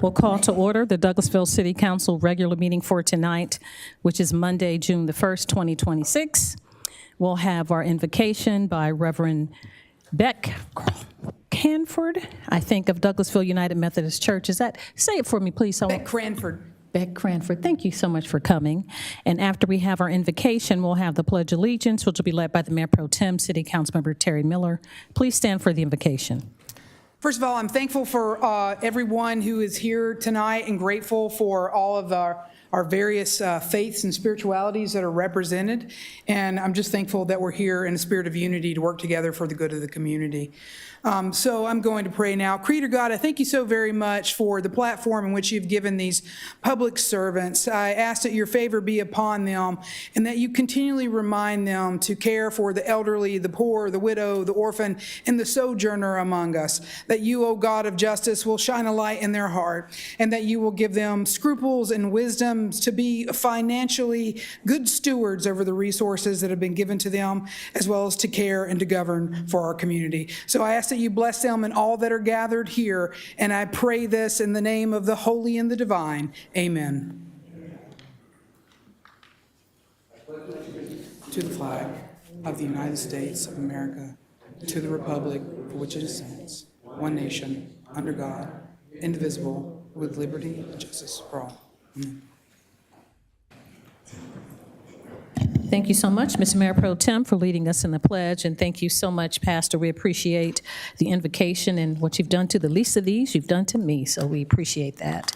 We'll call to order the Douglasville City Council regular meeting for tonight, which is Monday, June the 1st, 2026. We'll have our invocation by Reverend Beck Cranford, I think, of Douglasville United Methodist Church. Is that, say it for me, please. Beck Cranford. Beck Cranford, thank you so much for coming. And after we have our invocation, we'll have the Pledge of Allegiance, which will be led by the Mayor Pro Tem, City Councilmember Terry Miller. Please stand for the invocation. First of all, I'm thankful for everyone who is here tonight and grateful for all of our various faiths and spiritualities that are represented. And I'm just thankful that we're here in a spirit of unity to work together for the good of the community. So I'm going to pray now. Creator God, I thank you so very much for the platform in which you've given these public servants. I ask that your favor be upon them and that you continually remind them to care for the elderly, the poor, the widow, the orphan, and the sojourner among us. That you, O God of justice, will shine a light in their heart and that you will give them scruples and wisdom to be financially good stewards over the resources that have been given to them, as well as to care and to govern for our community. So I ask that you bless them and all that are gathered here, and I pray this in the name of the holy and the divine. Amen. To the flag of the United States of America, to the republic for which it stands, one nation, under God, indivisible, with liberty and justice for all. Amen. Thank you so much, Mr. Mayor Pro Tem, for leading us in the pledge, and thank you so much, Pastor. We appreciate the invocation and what you've done to the least of these, you've done to me, so we appreciate that,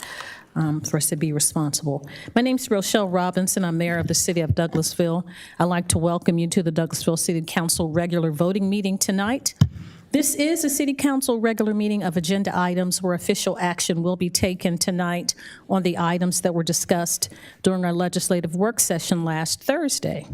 for us to be responsible. My name's Rochelle Robinson. I'm mayor of the city of Douglasville. I'd like to welcome you to the Douglasville City Council regular voting meeting tonight. This is a City Council regular meeting of agenda items where official action will be taken tonight on the items that were discussed during our legislative work session last Thursday.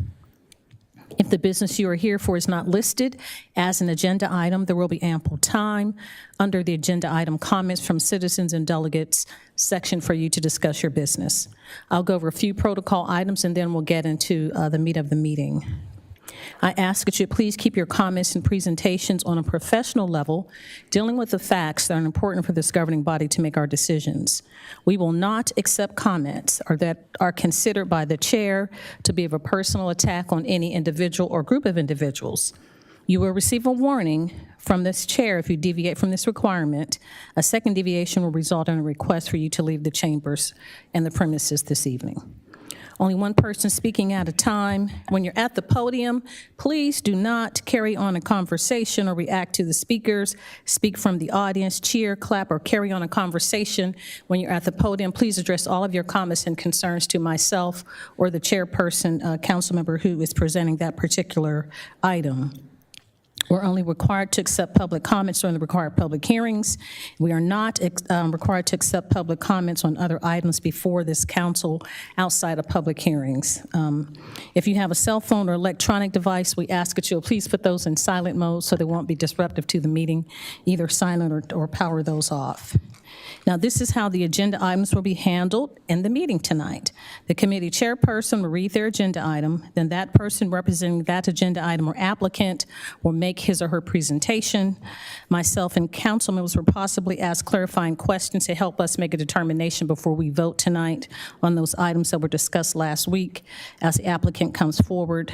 If the business you are here for is not listed as an agenda item, there will be ample time under the agenda item comments from citizens and delegates section for you to discuss your business. I'll go over a few protocol items and then we'll get into the meat of the meeting. I ask that you please keep your comments and presentations on a professional level, dealing with the facts that are important for this governing body to make our decisions. We will not accept comments that are considered by the chair to be of a personal attack on any individual or group of individuals. You will receive a warning from this chair if you deviate from this requirement. A second deviation will result in a request for you to leave the chambers and the premises this evening. Only one person speaking at a time. When you're at the podium, please do not carry on a conversation or react to the speakers. Speak from the audience, cheer, clap, or carry on a conversation. When you're at the podium, please address all of your comments and concerns to myself or the chairperson, council member who is presenting that particular item. We're only required to accept public comments during the required public hearings. We are not required to accept public comments on other items before this council outside of public hearings. If you have a cell phone or electronic device, we ask that you'll please put those in silent mode so they won't be disruptive to the meeting, either silent or power those off. Now, this is how the agenda items will be handled in the meeting tonight. The committee chairperson will read their agenda item, then that person representing that agenda item or applicant will make his or her presentation. Myself and council members will possibly ask clarifying questions to help us make a determination before we vote tonight on those items that were discussed last week as the applicant comes forward.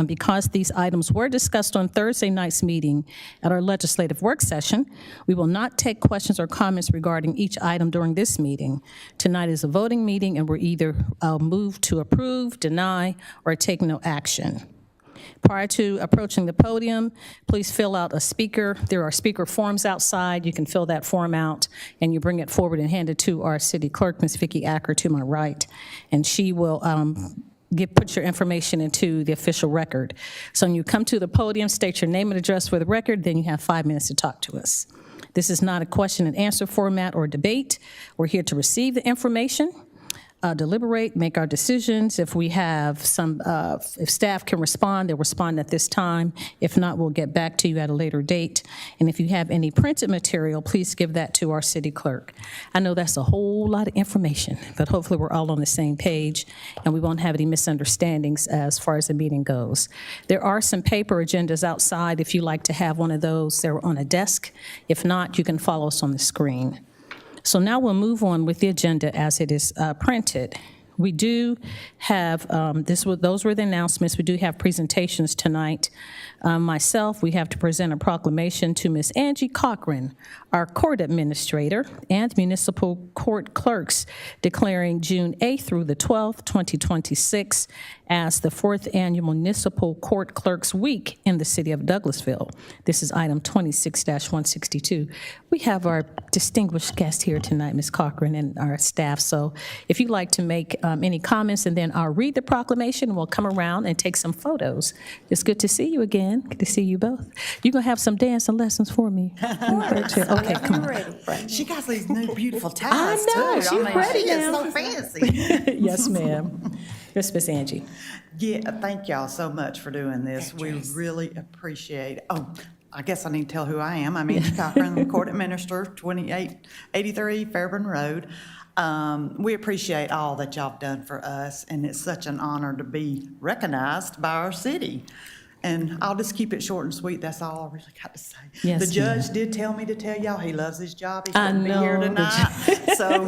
Because these items were discussed on Thursday night's meeting at our legislative work session, we will not take questions or comments regarding each item during this meeting. Tonight is a voting meeting, and we're either move to approve, deny, or take no action. Prior to approaching the podium, please fill out a speaker. There are speaker forms outside. You can fill that form out, and you bring it forward and hand it to our city clerk, Ms. Vicki Acker, to my right, and she will put your information into the official record. So when you come to the podium, state your name and address for the record, then you have 5 minutes to talk to us. This is not a question and answer format or debate. We're here to receive the information, deliberate, make our decisions. If we have if staff can respond, they'll respond at this time. If not, we'll get back to you at a later date. And if you have any printed material, please give that to our city clerk. I know that's a whole lot of information, but hopefully we're all on the same page and we won't have any misunderstandings as far as the meeting goes. There are some paper agendas outside. If you like to have one of those, they're on a desk. If not, you can follow us on the screen. So now we'll move on with the agenda as it is printed. We do have, those were the announcements. We do have presentations tonight. Myself, we have to present a proclamation to Ms. Angie Cochran, our court administrator, and municipal court clerks, declaring June 8th through the 12th, 2026, as the 4th Annual Municipal Court Clerks Week in the city of Douglasville. This is item 26-162. We have our distinguished guest here tonight, Ms. Cochran, and our staff. So if you'd like to make any comments, and then I'll read the proclamation, and we'll come around and take some photos. It's good to see you again. Good to see you both. You're going to have some dancing lessons for me. Okay, come on. She got these new beautiful ties, I know, too. she's ready she is now. so fancy. Yes, ma'am. Yes, Miss Angie. Yeah, thank y'all so much for doing this. We really appreciate it. Oh, I guess I need to tell who I am. I'm Angie Cochran, Court Administrator, 2883 Fairburn Road. We appreciate all that y'all have done for us, and it's such an honor to be recognized by our city. And I'll just keep it short and sweet. That's all I really got to say. Yes, the judge ma'am. did tell me to tell y'all he loves his job. He I couldn't be here know, the tonight. So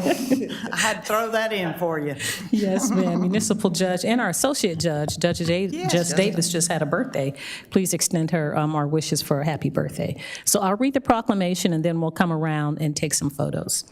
I had to throw that in for you. Yes, ma'am. Municipal judge and our associate judge, Judge Davis, just had a birthday. Please extend her our wishes for a happy birthday. So I'll read the proclamation, and then we'll come around and take some photos.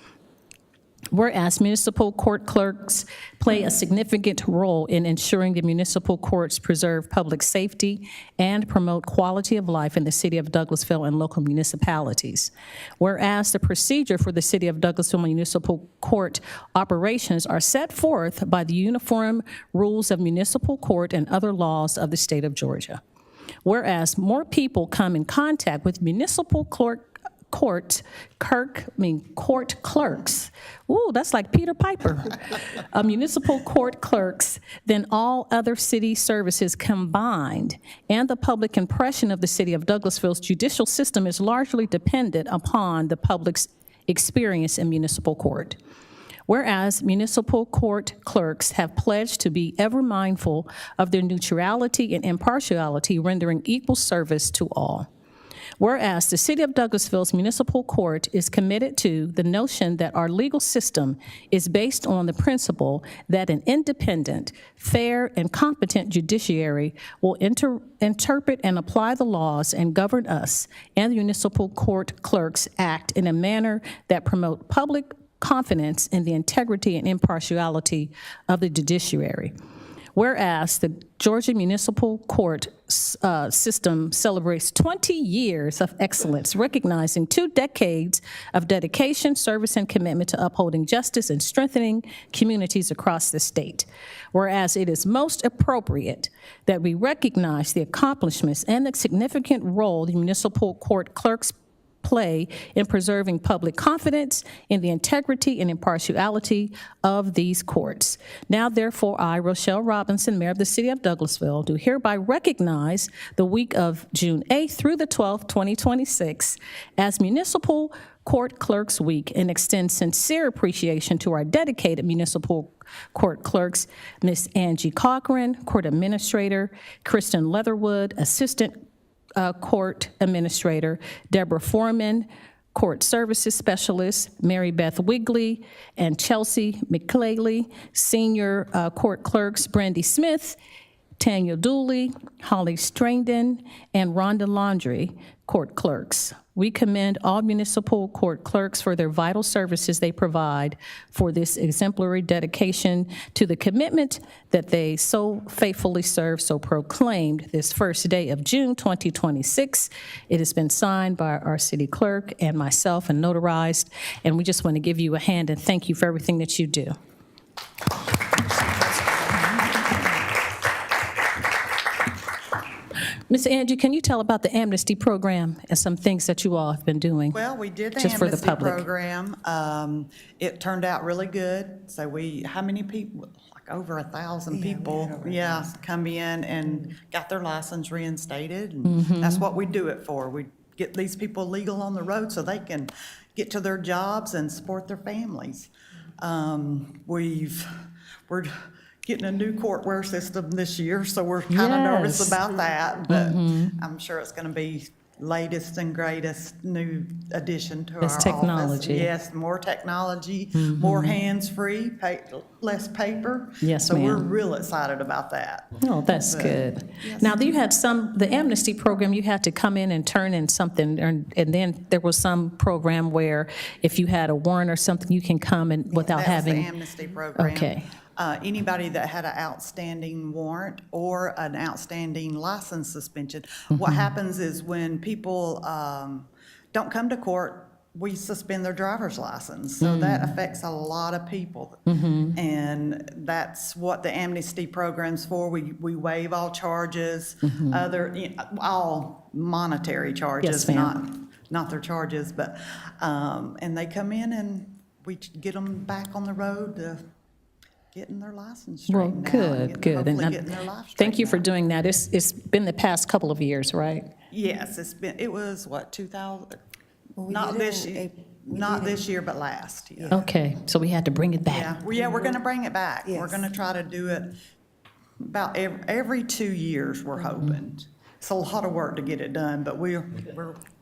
Whereas municipal court clerks play a significant role in ensuring the municipal courts preserve public safety and promote quality of life in the city of Douglasville and local municipalities. Whereas the procedure for the city of Douglasville municipal court operations are set forth by the Uniform Rules of Municipal Court and other laws of the state of Georgia. Whereas more people come in contact with municipal court clerks. Ooh, that's like Peter Piper. Municipal court clerks than all other city services combined, and the public impression of the city of Douglasville's judicial system is largely dependent upon the public's experience in municipal court. Whereas municipal court clerks have pledged to be ever mindful of their neutrality and impartiality, rendering equal service to all. Whereas the city of Douglasville's municipal court is committed to the notion that our legal system is based on the principle that an independent, fair, and competent judiciary will interpret and apply the laws and govern us, and the municipal court clerks act in a manner that promote public confidence in the integrity and impartiality of the judiciary. Whereas the Georgia Municipal Court system celebrates 20 years of excellence, recognizing 2 decades of dedication, service, and commitment to upholding justice and strengthening communities across the state. Whereas it is most appropriate that we recognize the accomplishments and the significant role the municipal court clerks play in preserving public confidence in the integrity and impartiality of these courts. Now, therefore, I, Rochelle Robinson, Mayor of the City of Douglasville, do hereby recognize the week of June 8th through the 12th, 2026, as Municipal Court Clerks Week, and extend sincere appreciation to our dedicated municipal court clerks, Ms. Angie Cochran, Court Administrator, Kristen Leatherwood, Assistant Court Administrator, Deborah Foreman, Court Services Specialist, Mary Beth Wigley, and Chelsea McClaley, Senior Court Clerks, Brandy Smith, Tanya Dooley, Holly Strangdon, and Rhonda Laundrie, Court Clerks. We commend all municipal court clerks for their vital services they provide, for this exemplary dedication to the commitment that they so faithfully serve, so proclaimed this first day of June 2026. It has been signed by our city clerk and myself and notarized, and we just want to give you a hand and thank you for everything that you do. Ms. Angie, can you tell about the amnesty program and some things that you all have been doing? Well, we did the Just for the amnesty public. program. It turned out really good. So how many people? Like over 1,000 people, come in and got their license reinstated. And that's what we do it for. We get these people legal on the road so they can get to their jobs and support their families. We're getting a new courtware system this year, so we're kind of nervous Yes. about that, but I'm sure it's going to be latest and greatest new addition to our It's office. technology. Yes, more technology, more hands-free, less paper. Yes, So we're ma'am. real excited about that. Oh, that's good. Now, you had the amnesty program, you had to come in and turn in something, and then there was some program where if you had a warrant or something, you can come and without That was the having. amnesty program. Okay. Anybody that had an outstanding warrant or an outstanding license suspension. Mm-hmm. What happens is when people don't come to court, we suspend their driver's license. So that affects a lot of people. Mm-hmm. And that's what the amnesty program's for. We waive all charges, all monetary charges, Mm-hmm. Yes, ma'am. not their charges, but, and they come in and we get them back on the road to getting their license Well, straightened out. good, good. Hopefully And getting their life thank you for straightened out. doing that. It's been the past couple of years, right? Yes, it was what, 2000? Well, we Not did this it in year, April. We not did it- this year, but last year. Okay, so we had to bring it back. Yeah, we're gonna bring it back. We're Yes. gonna try to do it about every 2 years, we're hoping. It's a lot of work to get it done, but we're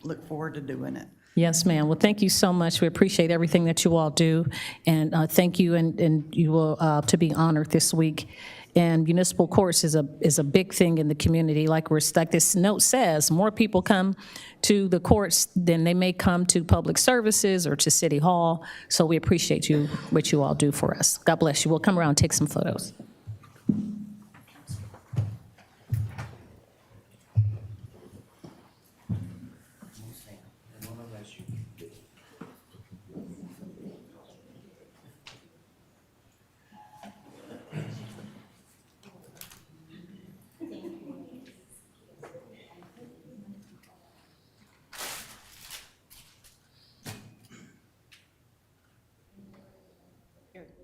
look forward to doing it. Yes, ma'am. Well, thank you so much. We appreciate everything that you all do, and thank you, and you will, to be honored this week. And municipal courts is a big thing in the community. Like this note says, more people come to the courts than they may come to public services or to City Hall. So we appreciate what you all do for us. God bless you. We'll come around and take some photos.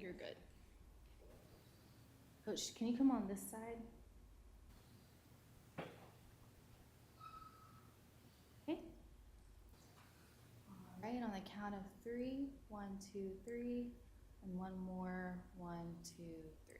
You're good. Coach, can you come on this side? Okay. All right, on the count of 3, 1, 2, 3, and one more, 1, 2, 3.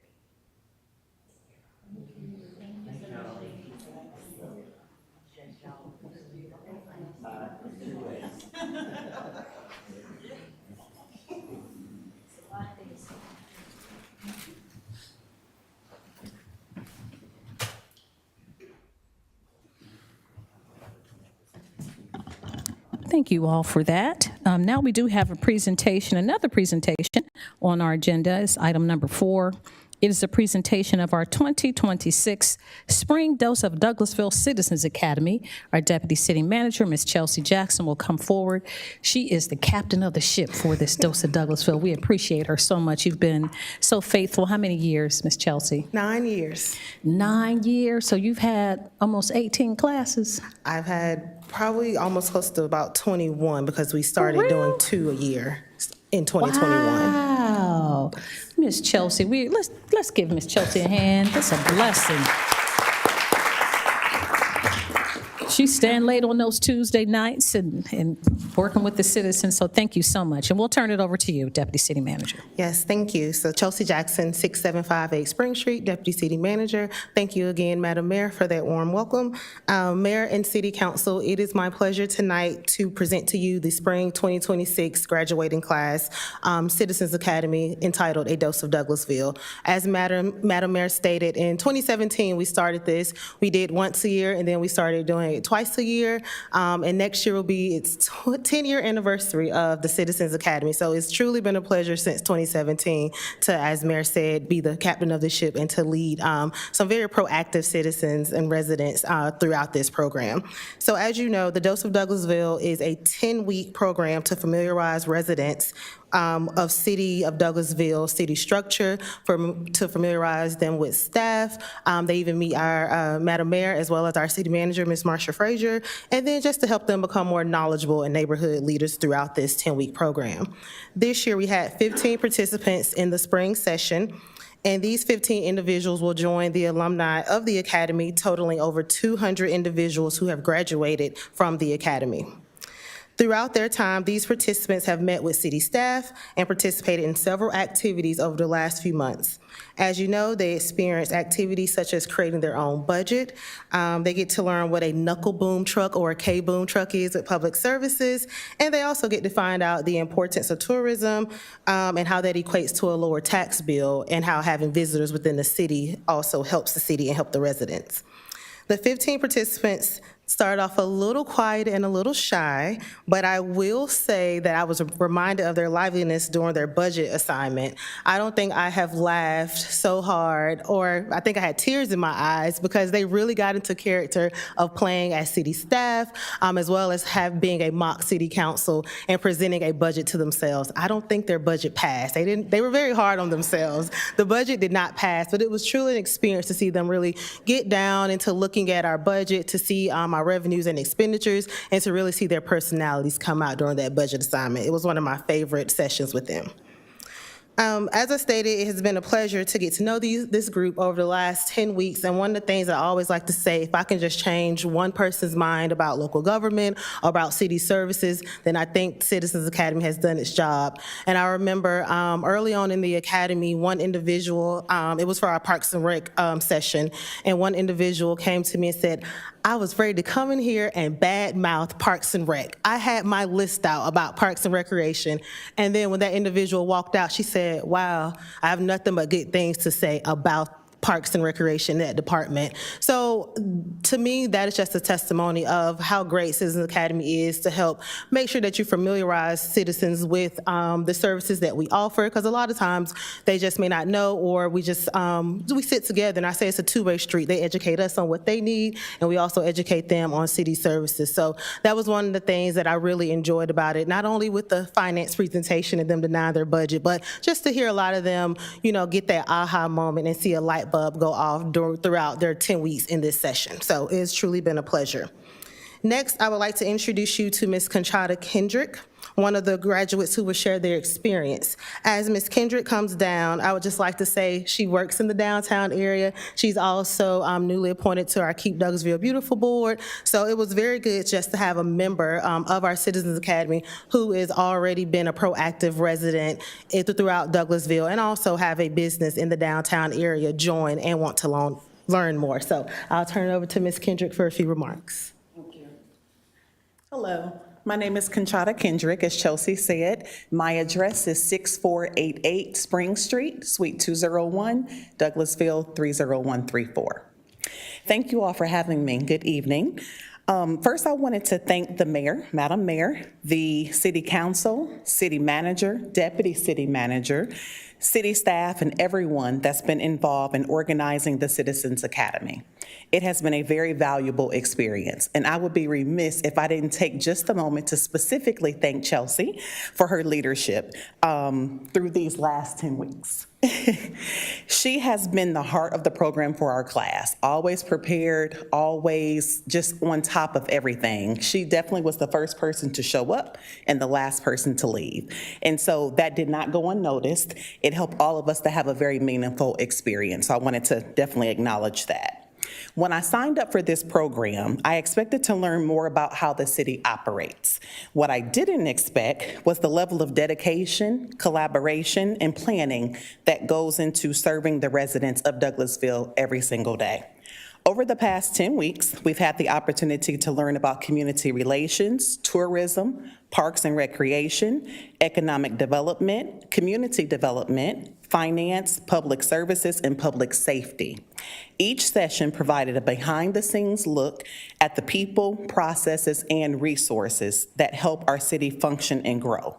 Thank you all for that. Now we do have another presentation on our agenda. It's item number 4. It is a presentation of our 2026 Spring Dose of Douglasville Citizens Academy. Our Deputy City Manager, Ms. Chelsea Jackson, will come forward. She is the captain of the ship for this Dose of Douglasville. We appreciate her so much. You've been so faithful. How many years, Ms. Chelsea? 9 years. 9 years. So you've had almost 18 classes. I've had probably almost close to about 21 because we started real? doing 2 a year in 2021. Wow. Miss Chelsea, let's give Miss Chelsea a hand. That's a blessing. She's staying late on those Tuesday nights and working with the citizens, so thank you so much. And we'll turn it over to you, Deputy City Manager. Yes, thank you. So Chelsea Jackson, 6758 Spring Street, Deputy City Manager. Thank you again, Madam Mayor, for that warm welcome. Mayor and City Council, it is my pleasure tonight to present to you the Spring 2026 graduating class Citizens Academy entitled A Dose of Douglasville. As Madam Mayor stated, in 2017, we started this. We did once a year, and then we started doing it twice a year. And next year will be its 10-year anniversary of the Citizens Academy. So it's truly been a pleasure since 2017 to, as Mayor said, be the captain of the ship and to lead some very proactive citizens and residents throughout this program. So as you know, the Dose of Douglasville is a 10-week program to familiarize residents of City of Douglasville city structure, to familiarize them with staff. They even meet our Madam Mayor as well as our City Manager, Ms. Marsha Frazier, and then just to help them become more knowledgeable and neighborhood leaders throughout this 10-week program. This year we had 15 participants in the spring session, and these 15 individuals will join the alumni of the Academy, totaling over 200 individuals who have graduated from the Academy. Throughout their time, these participants have met with city staff and participated in several activities over the last few months. As you know, they experience activities such as creating their own budget. They get to learn what a knuckle boom truck or a K-boom truck is with public services, and they also get to find out the importance of tourism and how that equates to a lower tax bill, and how having visitors within the city also helps the city and help the residents. The 15 participants started off a little quiet and a little shy, but I will say that I was reminded of their liveliness during their budget assignment. I don't think I have laughed so hard, or I think I had tears in my eyes, because they really got into character of playing as city staff, as well as being a mock city council and presenting a budget to themselves. I don't think their budget passed. They were very hard on themselves. The budget did not pass, but it was truly an experience to see them really get down into looking at our budget, to see our revenues and expenditures, and to really see their personalities come out during that budget assignment. It was one of my favorite sessions with them. As I stated, it has been a pleasure to get to know this group over the last 10 weeks, and one of the things I always like to say, if I can just change one person's mind about local government, about city services, then I think Citizens Academy has done its job. And I remember early on in the academy, one individual, it was for our Parks and Rec session, and one individual came to me and said, I was ready to come in here and badmouth Parks and Rec. I had my list out about Parks and Recreation, and then when that individual walked out, she said, wow, I have nothing but good things to say about Parks and Recreation, that department. So to me, that is just a testimony of how great Citizens Academy is to help make sure that you familiarize citizens with the services that we offer, because a lot of times they just may not know, or we just, we sit together, and I say it's a two-way street. They educate us on what they need, and we also educate them on city services. So that was one of the things that I really enjoyed about it, not only with the finance presentation and them denying their budget, but just to hear a lot of them, you know, get that aha moment and see a light bulb go off throughout their 10 weeks in this session. So it's truly been a pleasure. Next, I would like to introduce you to Ms. Conchata Kendrick, one of the graduates who will share their experience. As Ms. Kendrick comes down, I would just like to say she works in the downtown area. She's also newly appointed to our Keep Douglasville Beautiful board. So it was very good just to have a member of our Citizens Academy who has already been a proactive resident throughout Douglasville, and also have a business in the downtown area join and want to learn more. So I'll turn it over to Ms. Kendrick for a few remarks. Hello, my name is Conchata Kendrick, as Chelsea said. My address is 6488 Spring Street, Suite 201, Douglasville 30134. Thank you all for having me. Good evening. First, I wanted to thank the mayor, Madam Mayor, the city council, city manager, deputy city manager, city staff, and everyone that's been involved in organizing the Citizens Academy. It has been a very valuable experience, and I would be remiss if I didn't take just a moment to specifically thank Chelsea for her leadership through these last 10 weeks. She has been the heart of the program for our class, always prepared, always just on top of everything. She definitely was the first person to show up and the last person to leave. And so that did not go unnoticed. It helped all of us to have a very meaningful experience. So I wanted to definitely acknowledge that. When I signed up for this program, I expected to learn more about how the city operates. What I didn't expect was the level of dedication, collaboration, and planning that goes into serving the residents of Douglasville every single day. Over the past 10 weeks, we've had the opportunity to learn about community relations, tourism, parks and recreation, economic development, community development, finance, public services, and public safety. Each session provided a behind-the-scenes look at the people, processes, and resources that help our city function and grow.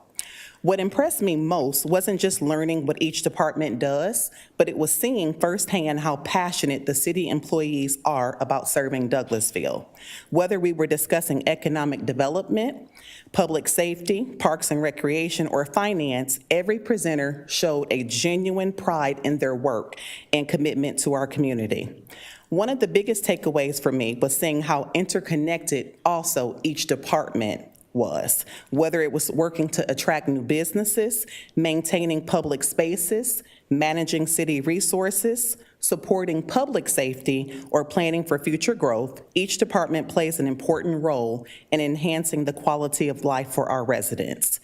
What impressed me most wasn't just learning what each department does, but it was seeing firsthand how passionate the city employees are about serving Douglasville. Whether we were discussing economic development, public safety, parks and recreation, or finance, every presenter showed a genuine pride in their work and commitment to our community. One of the biggest takeaways for me was seeing how interconnected also each department was, whether it was working to attract new businesses, maintaining public spaces, managing city resources, supporting public safety, or planning for future growth. Each department plays an important role in enhancing the quality of life for our residents.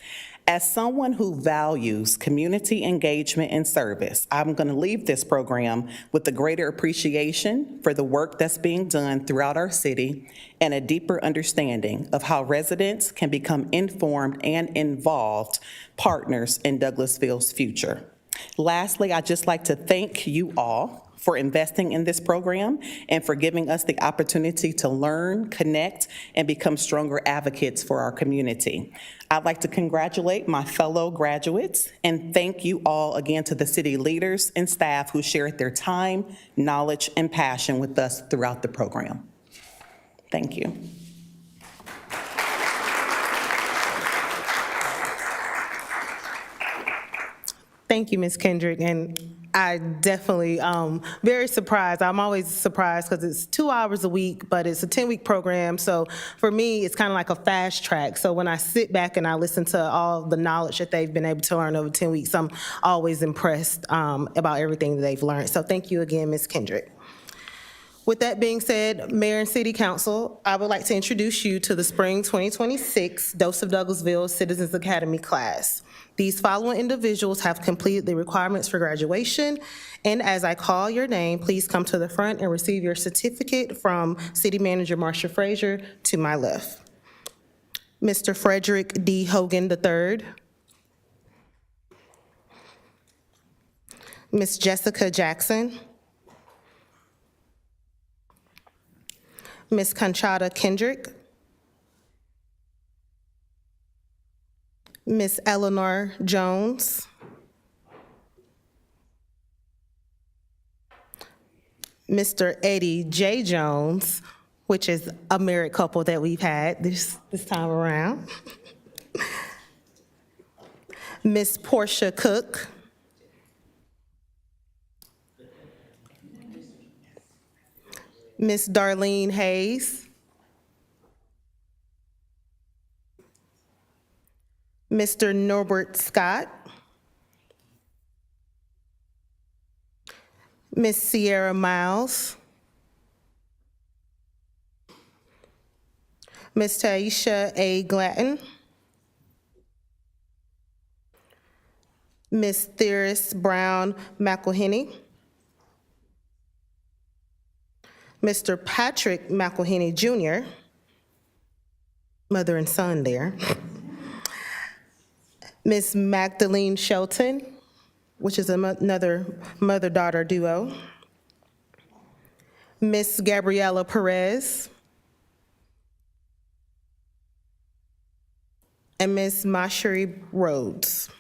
As someone who values community engagement and service, I'm going to leave this program with a greater appreciation for the work that's being done throughout our city and a deeper understanding of how residents can become informed and involved partners in Douglasville's future. Lastly, I'd just like to thank you all for investing in this program and for giving us the opportunity to learn, connect, and become stronger advocates for our community. I'd like to congratulate my fellow graduates and thank you all again to the city leaders and staff who shared their time, knowledge, and passion with us throughout the program. Thank you. Thank you, Ms. Kendrick, and I definitely, very surprised. I'm always surprised because it's 2 hours a week, but it's a 10-week program. So for me, it's kind of like a fast track. So when I sit back and I listen to all the knowledge that they've been able to learn over 10 weeks, I'm always impressed about everything that they've learned. So thank you again, Ms. Kendrick. With that being said, Mayor and City Council, I would like to introduce you to the Spring 2026 Dose of Douglasville Citizens Academy class. These following individuals have completed the requirements for graduation, and as I call your name, please come to the front and receive your certificate from City Manager Marsha Frazier to my left. Mr. Frederick D. Hogan III, Ms. Jessica Jackson, Ms. Conchata Kendrick, Ms. Eleanor Jones, Mr. Eddie J. Jones, which is a married couple that we've had this time around, Ms. Portia Cook, Ms. Darlene Hayes, Mr. Norbert Scott, Ms. Sierra Miles, Ms. Taisha A. Glatton, Ms. Theris Brown McElhenney, Mr. Patrick McElhenney Jr., mother and son there, Ms. Magdalene Shelton, which is another mother-daughter duo, Ms. Gabriela Perez, and Ms. Masheri Rhodes.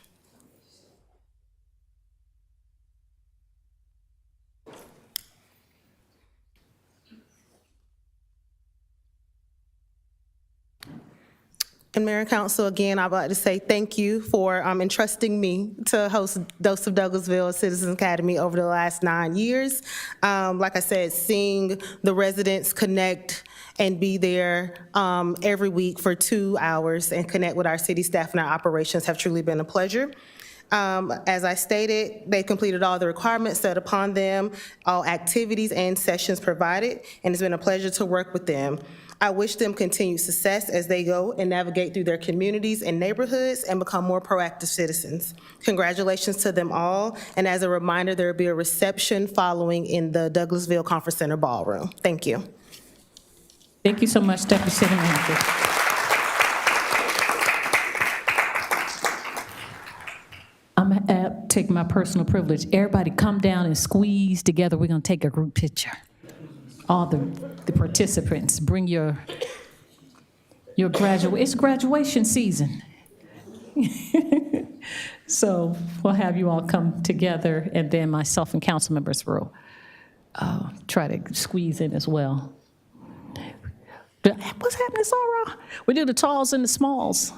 And Mayor and Council, again, I'd like to say thank you for entrusting me to host Dose of Douglasville Citizens Academy over the last 9 years. Like I said, seeing the residents connect and be there every week for 2 hours and connect with our city staff and our operations have truly been a pleasure. As I stated, they completed all the requirements set upon them, all activities and sessions provided, and it's been a pleasure to work with them. I wish them continued success as they go and navigate through their communities and neighborhoods and become more proactive citizens. Congratulations to them all, and as a reminder, there will be a reception following in the Douglasville Conference Center Ballroom. Thank you. Thank you so much, Deputy City Manager. I'm gonna take my personal privilege. Everybody come down and squeeze together. We're gonna take a group picture. All the participants, bring your it's graduation season. So we'll have you all come together, and then myself and council members will try to squeeze in as well. What's happening, Sarah? We do the talls and the smalls. All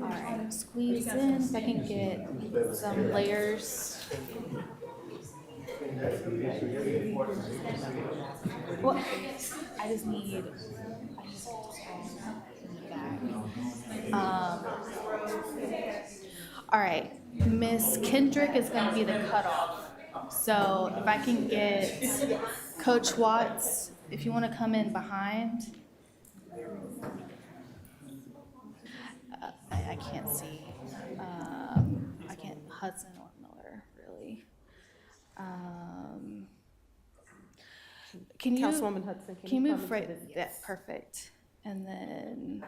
right, squeeze in if I can get some layers. Well, I just need, all right, Miss Kendrick is gonna be the cutoff. So if I can get Coach Watts, if you wanna come in behind. I can't see. I can't, Hudson or Miller, really. Can you? Councilwoman Hudson, Can you move right, that, perfect. And then,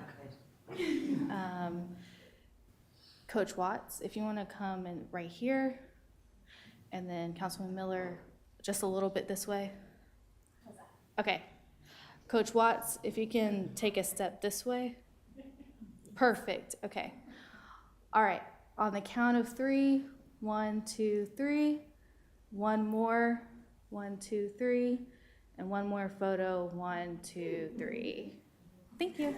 Coach Watts, if you want to come in right here. And then Councilman Miller, just a little bit this way. Okay. Coach Watts, if you can take a step this way. Perfect, okay. All right, on the count of 3, 1, 2, 3. One more, 1, 2, 3. And one more photo, 1, 2, 3. Thank you.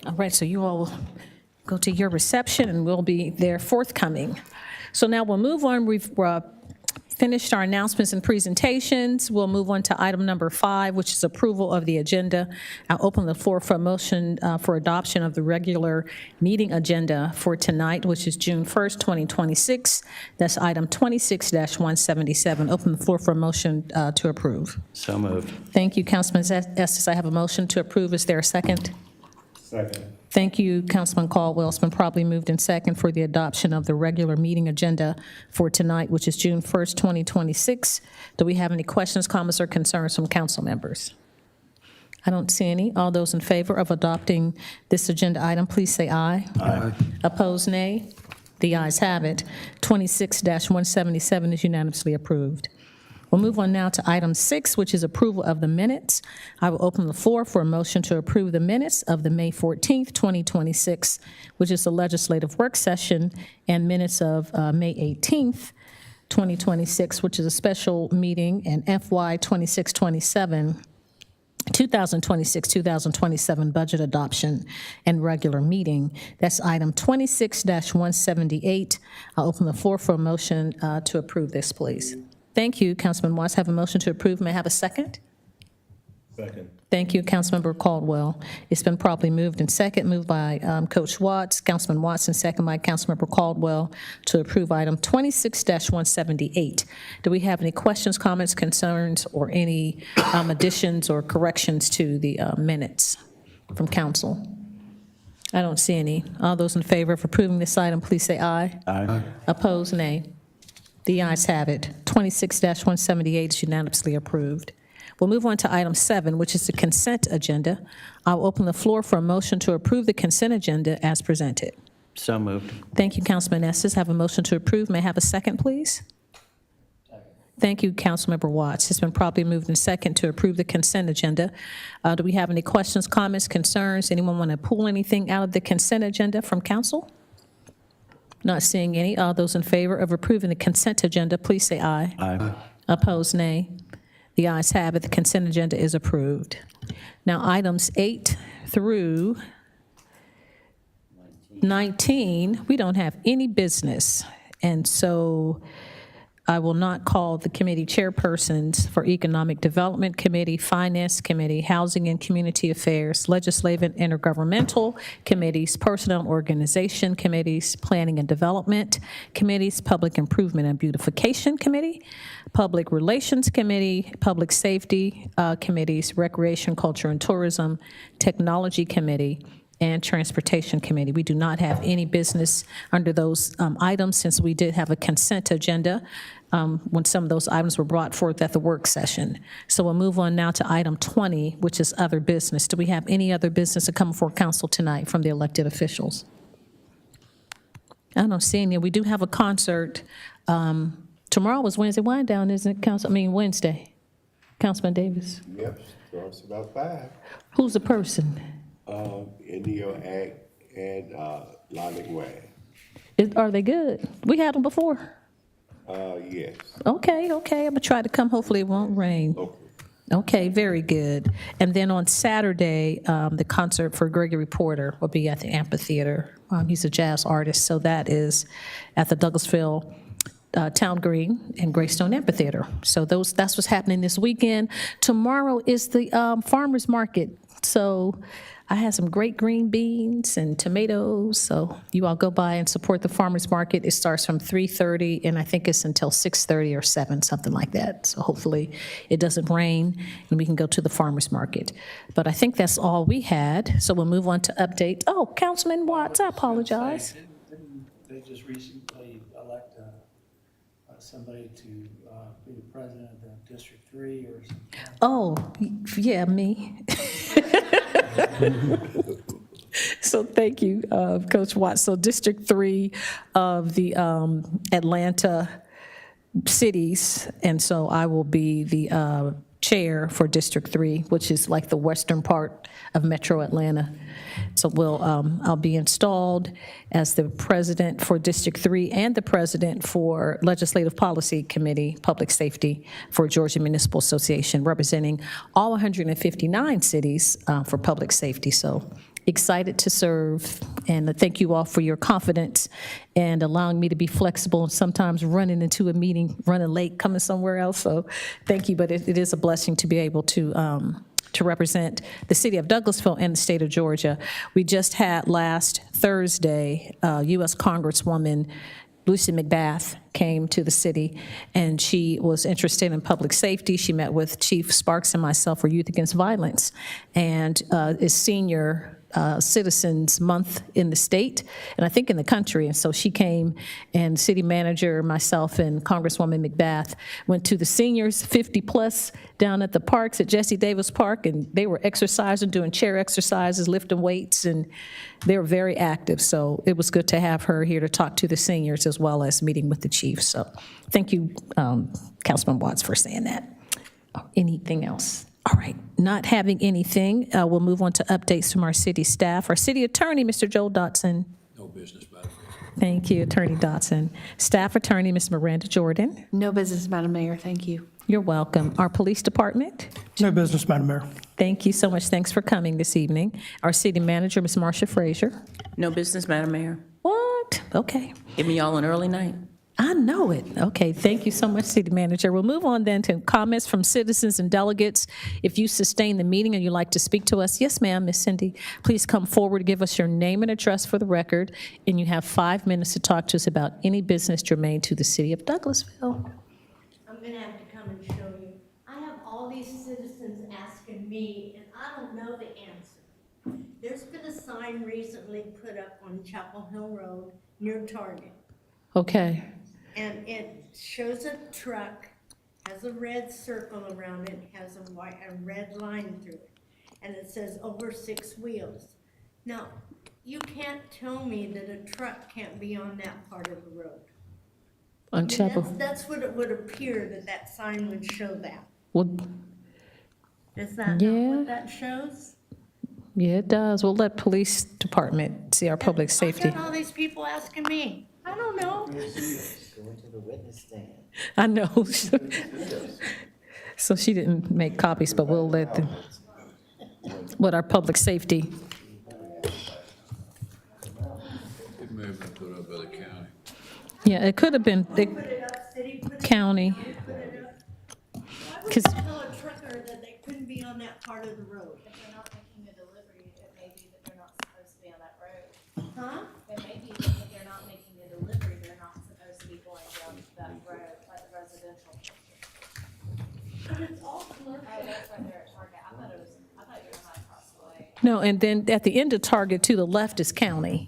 All right, so you all will go to your reception, and we'll be there forthcoming. So now we'll move on. We've finished our announcements and presentations. We'll move on to item number 5, which is approval of the agenda. I'll open the floor for a motion for adoption of the regular meeting agenda for tonight, which is June 1st, 2026. That's item 26-177. Open the floor for a motion to approve. So moved. Thank you, Councilman Estes. I have a motion to approve. Is there a second? Second. Thank you, Councilman Caldwell. It's been properly moved in second for the adoption of the regular meeting agenda for tonight, which is June 1st, 2026. Do we have any questions, comments, or concerns from council members? I don't see any. All those in favor of adopting this agenda item, please say aye. Aye. Opposed, nay. The ayes have it. 26-177 is unanimously approved. We'll move on now to item 6, which is approval of the minutes. I will open the floor for a motion to approve the minutes of the May 14th, 2026, which is the legislative work session, and minutes of May 18th, 2026, which is a special meeting, and FY 26-27, 2026-2027 budget adoption and regular meeting. That's item 26-178. I'll open the floor for a motion to approve this, please. Thank you, Councilman Watts. Have a motion to approve. May I have a second? Second. Thank you, Councilmember Caldwell. It's been properly moved and second, moved by Coach Watts, Councilman Watson, second by Councilmember Caldwell, to approve item 26-178. Do we have any questions, comments, concerns, or any additions or corrections to the minutes from council? I don't see any. All those in favor of approving this item, please say aye. Aye. Opposed, nay. The ayes have it. 26-178 is unanimously approved. We'll move on to item 7, which is the consent agenda. I'll open the floor for a motion to approve the consent agenda as presented. So moved. Thank you, Councilman Estes. Have a motion to approve. May I have a second, please? Thank you, Councilmember Watts. It's been properly moved in second to approve the consent agenda. Do we have any questions, comments, concerns? Anyone want to pull anything out of the consent agenda from council? Not seeing any. All those in favor of approving the consent agenda, please say aye. Aye. Opposed, nay. The ayes have it. The consent agenda is approved. Now, items 8 through 19, we don't have any business. And so I will not call the committee chairpersons for Economic Development Committee, Finance Committee, Housing and Community Affairs, Legislative and Intergovernmental Committees, Personnel Organization Committees, Planning and Development Committees, Public Improvement and Beautification Committee, Public Relations Committee, Public Safety Committees, Recreation, Culture and Tourism, Technology Committee, and Transportation Committee. We do not have any business under those items, since we did have a consent agenda when some of those items were brought forth at the work session. So we'll move on now to item 20, which is other business. Do we have any other business to come before council tonight from the elected officials? I don't see any. We do have a concert. Tomorrow was Wednesday wind down, isn't it, Wednesday? Councilman Davis. Yep, starts about 5. Who's the person? Indio Act and Lonick Way. Are they good? We had them before. Yes. Okay, I'm gonna try to come. Hopefully it won't rain. Okay. Okay, very good. And then on Saturday, the concert for Gregory Porter will be at the amphitheater. He's a jazz artist, so that is at the Douglasville Town Green and Greystone Amphitheater. So that's what's happening this weekend. Tomorrow is the farmer's market. So I had some great green beans and tomatoes, so you all go by and support the farmer's market. It starts from 3:30, and I think it's until 6:30 or 7, something like that. So hopefully it doesn't rain, and we can go to the farmer's market. But I think that's all we had, so we'll move on to update. Oh, Councilman Watts, I apologize. Didn't they just recently elect somebody to be the president of the District 3 or something? Oh, yeah, me. So thank you, Coach Watts. So District 3 of the Atlanta cities, and so I will be the chair for District 3, which is like the western part of Metro Atlanta. So I'll be installed as the president for District 3 and the president for Legislative Policy Committee, Public Safety for Georgia Municipal Association, representing all 159 cities for public safety. So excited to serve, and thank you all for your confidence and allowing me to be flexible and sometimes running into a meeting, running late, coming somewhere else. So thank you, but it is a blessing to be able to represent the city of Douglasville and the state of Georgia. We just had last Thursday, U.S. Congresswoman Lucy McBath came to the city, and she was interested in public safety. She met with Chief Sparks and myself for Youth Against Violence, and is Senior Citizens Month in the state, and I think in the country. And so she came, and city manager, myself, and Congresswoman McBath went to the seniors, 50 plus, down at the parks at Jesse Davis Park, and they were exercising, doing chair exercises, lifting weights, and they were very active. So it was good to have her here to talk to the seniors as well as meeting with the chief. So thank you, Councilman Watts, for saying that. Anything else? All right, not having anything, we'll move on to updates from our city staff. Our city attorney, Mr. Joel Dotson. No business, Madam Mayor. Thank you, Attorney Dotson. Staff attorney, Ms. Miranda Jordan. No business, Madam Mayor, thank you. You're welcome. Our police department. No business, Madam Mayor. Thank you so much. Thanks for coming this evening. Our city manager, Ms. Marcia Frazier. No business, Madam Mayor. What? Okay. Give me all an early night. I know it. Okay, thank you so much, City Manager. We'll move on then to comments from citizens and delegates. If you sustain the meeting and you'd like to speak to us, yes, ma'am, Miss Cindy, please come forward, give us your name and address for the record, and you have 5 minutes to talk to us about any business germane to the city of Douglasville. I'm gonna have to come and show you. I have all these citizens asking me, and I don't know the answer. There's been a sign recently put up on Chapel Hill Road near Target. Okay. And it shows a truck, has a red circle around it, has a red line through it. And it says over 6 wheels. Now, you can't tell me that a truck can't be on that part of the road. On Chapel. That's what it would appear, that sign would show that. Well, Is that not Yeah. what that shows? yeah, it does. We'll let police department see our public safety. I've got all these people asking me. I don't know. Going to the witness stand. I know. So she didn't make copies, but we'll let them, what our public safety. It may have been put up by the county. Yeah, it could have been the Put it up, city, put it county. put it up. Why would 'Cause- you tell a trucker that they couldn't be on that part of the road? If they're not making a delivery, it may be that they're not supposed to be on that road. Huh? It may be that if they're not making a delivery, they're not supposed to be going down that road, like the residential. But it's all commercial. Oh, that's right there at Target. I thought you were not across the way. No, and then at the end of Target to the left is county.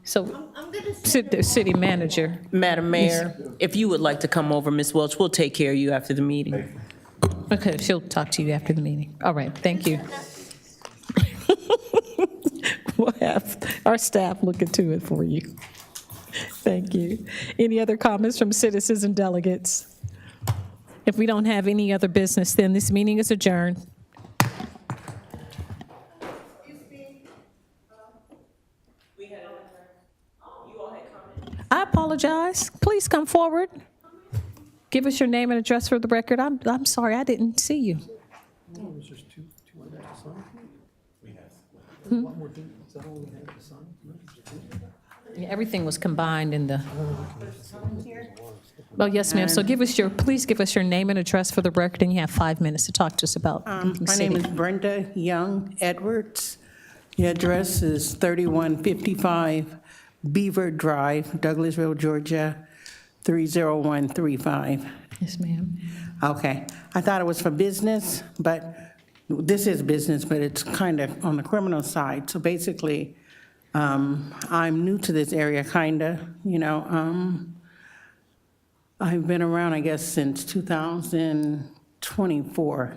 So I'm gonna send the city manager. Madam Mayor, if you would like to come over, Ms. Welch, we'll take care of you after the meeting. Okay, she'll talk to you after the meeting. All right, thank you. We'll have our staff look into it for you. Thank you. Any other comments from citizens and delegates? If we don't have any other business, then this meeting is adjourned. I apologize. Please come forward. Give us your name and address for the record. I'm sorry, I didn't see you. There's just two others to sign? One more thing, is that all we have to sign? Yeah, everything was combined in the. Well, yes, ma'am. So please give us your name and address for the record, and you have 5 minutes to talk to us about Beacon My name City. is Brenda Young Edwards. The address is 3155 Beaver Drive, Douglasville, Georgia, 30135. Yes, ma'am. Okay. I thought it was for business, but this is business, but it's kind of on the criminal side. So basically, I'm new to this area, kind of, you know. I've been around, I guess, since 2024.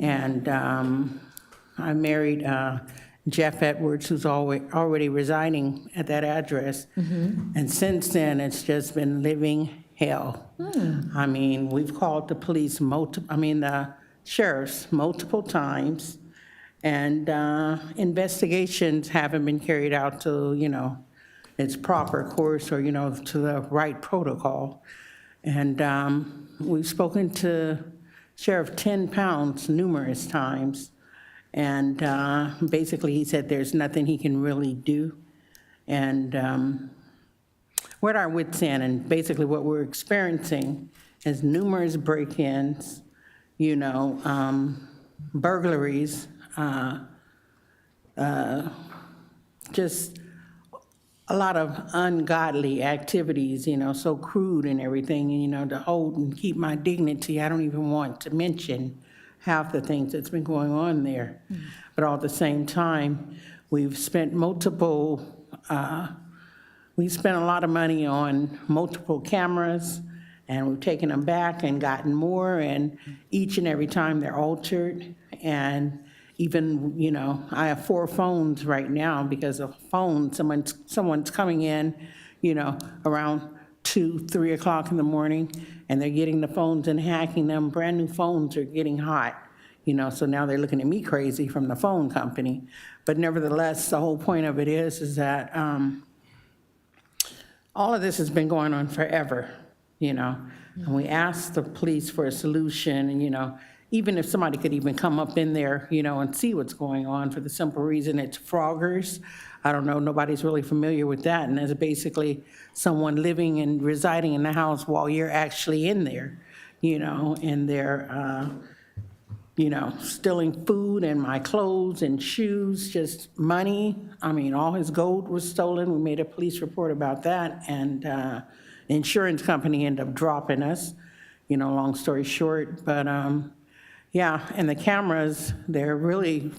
And I married Jeff Edwards, who's already residing at that address. And since then, it's just been living hell. I mean, we've called the police the sheriffs multiple times, and investigations haven't been carried out to, you know, its proper course or, you know, to the right protocol. And we've spoken to Sheriff 10 Pounds numerous times, and basically he said there's nothing he can really do. And we're at our wits' end, and basically what we're experiencing is numerous break-ins, you know, burglaries, just a lot of ungodly activities, you know, so crude and everything, and, you know, to hold and keep my dignity, I don't even want to mention half the things that's been going on there. But all at the same time, we've spent a lot of money on multiple cameras, and we've taken them back and gotten more, and each and every time they're altered. And even, you know, I have 4 phones right now because of phones. Someone's coming in, you know, around 2, 3 o'clock in the morning, and they're getting the phones and hacking them. Brand new phones are getting hot, you know, so now they're looking at me crazy from the phone company. But nevertheless, the whole point of it is that all of this has been going on forever, you know. And we asked the police for a solution, and, you know, even if somebody could even come up in there, you know, and see what's going on, for the simple reason it's froggers. I don't know, nobody's really familiar with that, and there's basically someone living and residing in the house while you're actually in there, you know, and they're, you know, stealing food and my clothes and shoes, just money. I mean, all his gold was stolen. We made a police report about that, and the insurance company ended up dropping us, you know, long story short. But yeah, and the cameras, they're really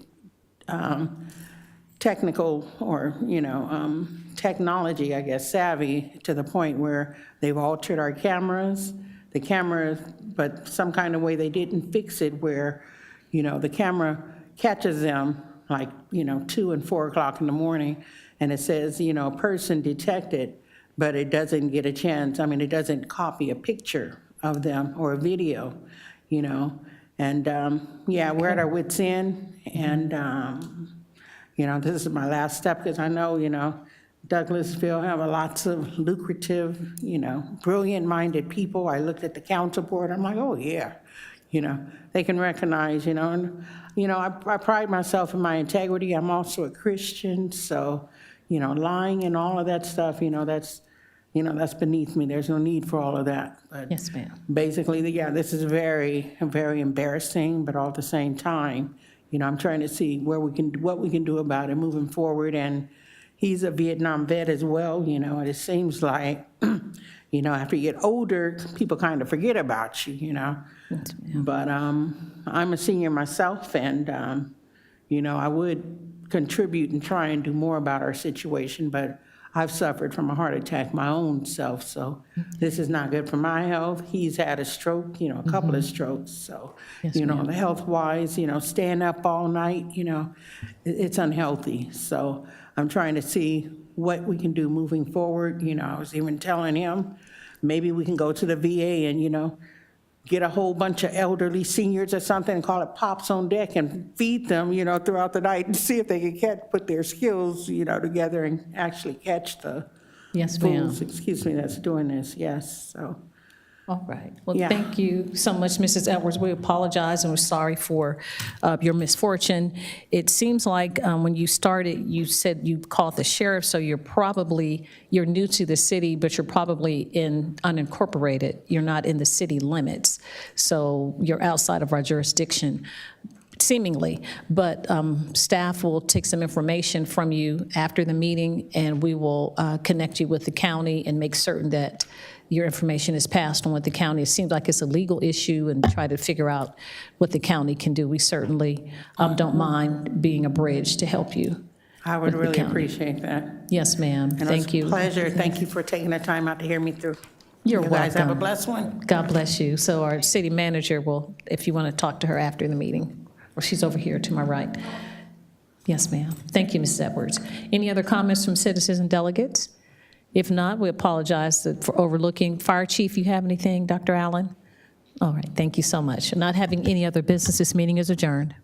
technical, or, you know, technology, I guess, savvy, to the point where they've altered our cameras, but some kind of way they didn't fix it where, you know, the camera catches them like, you know, 2 and 4 o'clock in the morning, and it says, you know, person detected, but it doesn't get a chance. I mean, it doesn't copy a picture of them or a video, you know. And yeah, we're at our wits' end, and you know, this is my last step, because I know, you know, Douglasville have lots of lucrative, you know, brilliant-minded people. I looked at the council board, I'm like, oh yeah, you know, they can recognize, you know, and, you know, I pride myself in my integrity. I'm also a Christian, so, you know, lying and all of that stuff, you know, that's beneath me. There's no need for all of that. But Yes, ma'am. basically, yeah, this is very, very embarrassing, but all at the same time, you know, I'm trying to see what we can do about it moving forward. And he's a Vietnam vet as well, you know, and it seems like, you know, after you get older, people kind of forget about you, you know. Yes, ma'am. But I'm a senior myself, and, you know, I would contribute and try and do more about our situation, but I've suffered from a heart attack my own self, so this is not good for my health. He's had a stroke, you know, a couple of strokes, so, Yes, you know, ma'am. the health-wise, you know, staying up all night, you know, it's unhealthy. So I'm trying to see what we can do moving forward. You know, I was even telling him, maybe we can go to the VA and, you know, get a whole bunch of elderly seniors or something and call it Pops on Deck and feed them, you know, throughout the night and see if they can put their skills, you know, together and actually catch the Yes, ma'am. fools, excuse me, that's doing this, yes, so. All right. Well, Yeah. thank you so much, Mrs. Edwards. We apologize and we're sorry for your misfortune. It seems like when you started, you said you called the sheriff, so you're new to the city, but you're probably in unincorporated. You're not in the city limits, so you're outside of our jurisdiction, seemingly. But staff will take some information from you after the meeting, and we will connect you with the county and make certain that your information is passed on with the county. It seems like it's a legal issue, and try to figure out what the county can do. We certainly don't mind being a bridge to help you. I would with the really county. appreciate that. Yes, ma'am. And Thank you. It was a pleasure. Thank you for taking the time out to hear me through. You're You guys have a welcome. blessed one. God bless you. So our city manager will, if you want to talk to her after the meeting, or she's over here to my right. Yes, ma'am. Thank you, Mrs. Edwards. Any other comments from citizens and delegates? If not, we apologize for overlooking. Fire Chief, you have anything, Dr. Allen? All right, thank you so much. Not having any other business, this meeting is adjourned.